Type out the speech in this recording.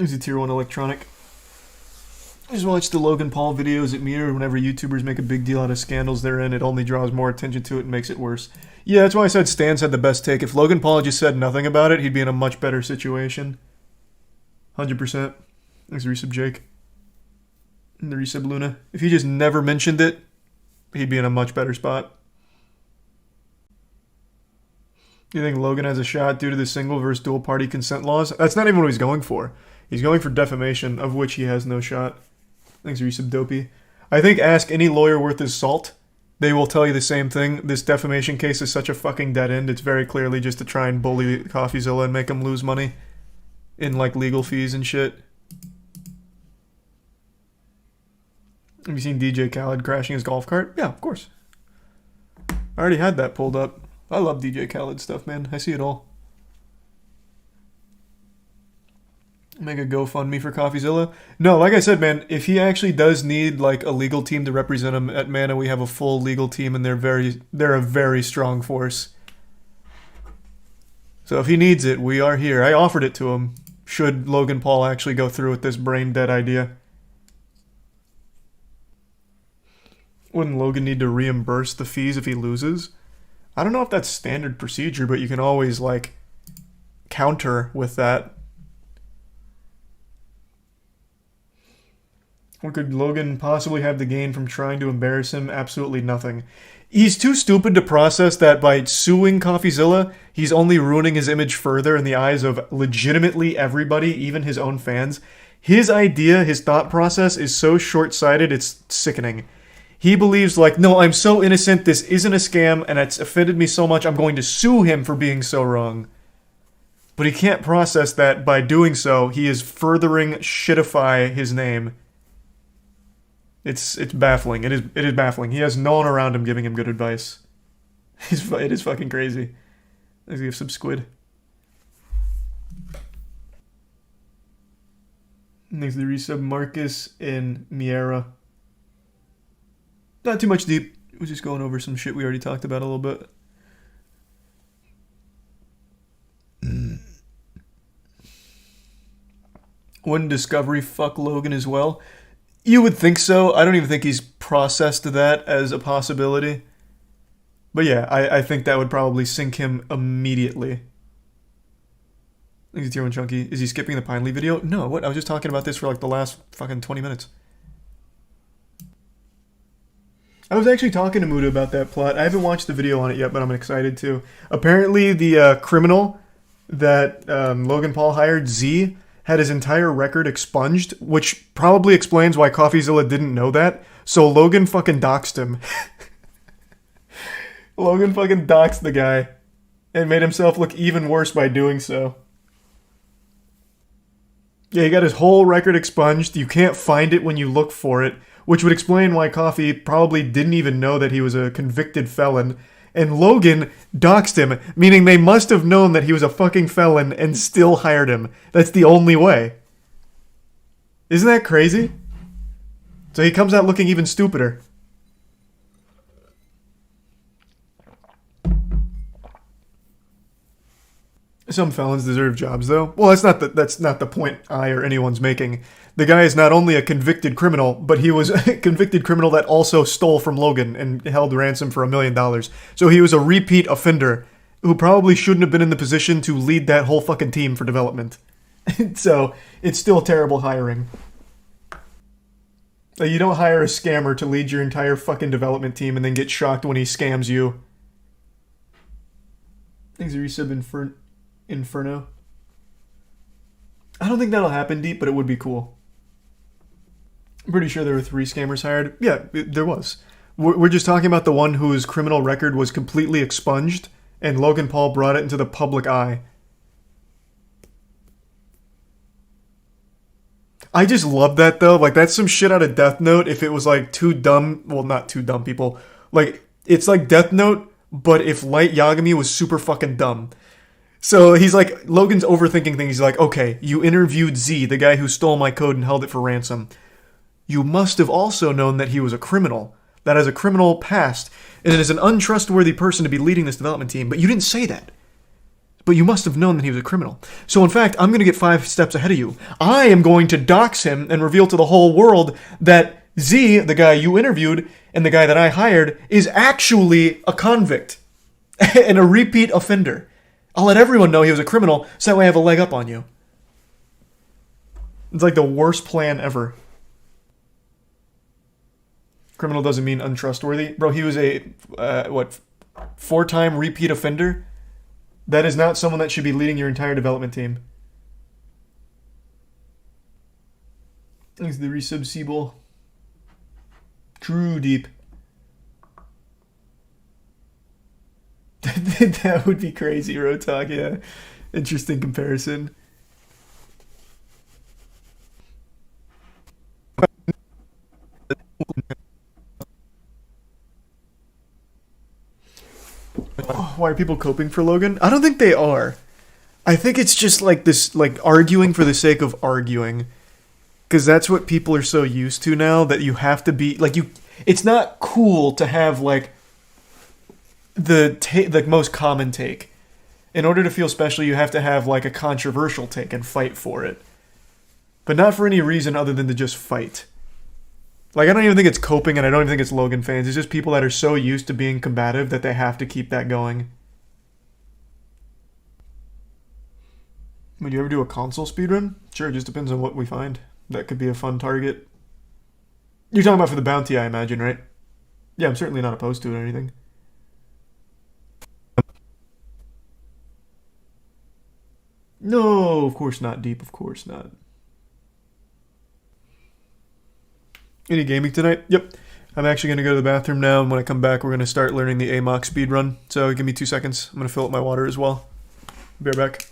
He's a tier 1 electronic. I just watch the Logan Paul videos at Mirror. Whenever YouTubers make a big deal out of scandals they're in, it only draws more attention to it and makes it worse. Yeah, that's why I said Stans had the best take. If Logan Paul just said nothing about it, he'd be in a much better situation. 100%. Thanks, Resub Jake. And the Resub Luna. If he just never mentioned it, he'd be in a much better spot. Do you think Logan has a shot due to the single versus dual party consent laws? That's not even what he's going for. He's going for defamation, of which he has no shot. Thanks, Resub Dopey. I think ask any lawyer worth his salt. They will tell you the same thing. This defamation case is such a fucking dead end. It's very clearly just to try and bully CoffeeZilla and make him lose money in like legal fees and shit. Have you seen DJ Khaled crashing his golf cart? Yeah, of course. I already had that pulled up. I love DJ Khaled stuff, man. I see it all. Make a GoFundMe for CoffeeZilla? No, like I said, man, if he actually does need like a legal team to represent him at Mana, we have a full legal team and they're a very strong force. So if he needs it, we are here. I offered it to him. Should Logan Paul actually go through with this brain dead idea? Wouldn't Logan need to reimburse the fees if he loses? I don't know if that's standard procedure, but you can always like counter with that. What could Logan possibly have to gain from trying to embarrass him? Absolutely nothing. He's too stupid to process that by suing CoffeeZilla, he's only ruining his image further in the eyes of legitimately everybody, even his own fans. His idea, his thought process is so short-sighted, it's sickening. He believes like, no, I'm so innocent, this isn't a scam, and it's offended me so much, I'm going to sue him for being so wrong. But he can't process that by doing so, he is furthering shitify his name. It's baffling. It is baffling. He has no one around him giving him good advice. It is fucking crazy. Let's give some squid. Next, the resub Marcus and Miera. Not too much deep. We're just going over some shit we already talked about a little bit. Wouldn't Discovery fuck Logan as well? You would think so. I don't even think he's processed that as a possibility. But yeah, I think that would probably sink him immediately. I think it's Tier 1 Chunky. Is he skipping the Pinely video? No, what? I was just talking about this for like the last fucking 20 minutes. I was actually talking to Muda about that plot. I haven't watched the video on it yet, but I'm excited to. Apparently the criminal that Logan Paul hired, Z, had his entire record expunged, which probably explains why CoffeeZilla didn't know that. So Logan fucking doxed him. Logan fucking doxed the guy and made himself look even worse by doing so. Yeah, he got his whole record expunged. You can't find it when you look for it, which would explain why Coffee probably didn't even know that he was a convicted felon. And Logan doxed him, meaning they must have known that he was a fucking felon and still hired him. That's the only way. Isn't that crazy? So he comes out looking even stupider. Some felons deserve jobs, though. Well, that's not the point I or anyone's making. The guy is not only a convicted criminal, but he was a convicted criminal that also stole from Logan and held ransom for $1 million. So he was a repeat offender who probably shouldn't have been in the position to lead that whole fucking team for development. So it's still terrible hiring. You don't hire a scammer to lead your entire fucking development team and then get shocked when he scams you. Things are resub Inferno. I don't think that'll happen, Deep, but it would be cool. I'm pretty sure there were 3 scammers hired. Yeah, there was. We're just talking about the one whose criminal record was completely expunged, and Logan Paul brought it into the public eye. I just love that, though. Like, that's some shit out of Death Note if it was, like, two dumb... Well, not two dumb people. Like, it's like Death Note, but if Light Yagami was super fucking dumb. So he's like, Logan's overthinking things. He's like, okay, you interviewed Z, the guy who stole my code and held it for ransom. You must have also known that he was a criminal, that has a criminal past, and it is an untrustworthy person to be leading this development team, but you didn't say that. But you must have known that he was a criminal. So in fact, I'm going to get 5 steps ahead of you. I am going to dox him and reveal to the whole world that Z, the guy you interviewed, and the guy that I hired, is actually a convict and a repeat offender. I'll let everyone know he was a criminal, so that way I have a leg up on you. It's like the worst plan ever. Criminal doesn't mean untrustworthy. Bro, he was a, 4-time repeat offender? That is not someone that should be leading your entire development team. Thanks to the resub Seabull. True deep. That would be crazy, Rotok, yeah. Interesting comparison. Oh, why are people coping for Logan? I don't think they are. I think it's just like this, like arguing for the sake of arguing. Because that's what people are so used to now, that you have to be, like, you. It's not cool to have, like, the most common take. In order to feel special, you have to have, like, a controversial take and fight for it. But not for any reason other than to just fight. Like, I don't even think it's coping, and I don't even think it's Logan fans. It's just people that are so used to being combative that they have to keep that going. Would you ever do a console speedrun? Sure, it just depends on what we find. That could be a fun target. You're talking about for the bounty, I imagine, right? Yeah, I'm certainly not opposed to it or anything. No, of course not, Deep. Of course not. Any gaming tonight? Yep. I'm actually going to go to the bathroom now, and when I come back, we're going to start learning the AMOC speedrun. So give me 2 seconds. I'm going to fill up my water as well. Be right back.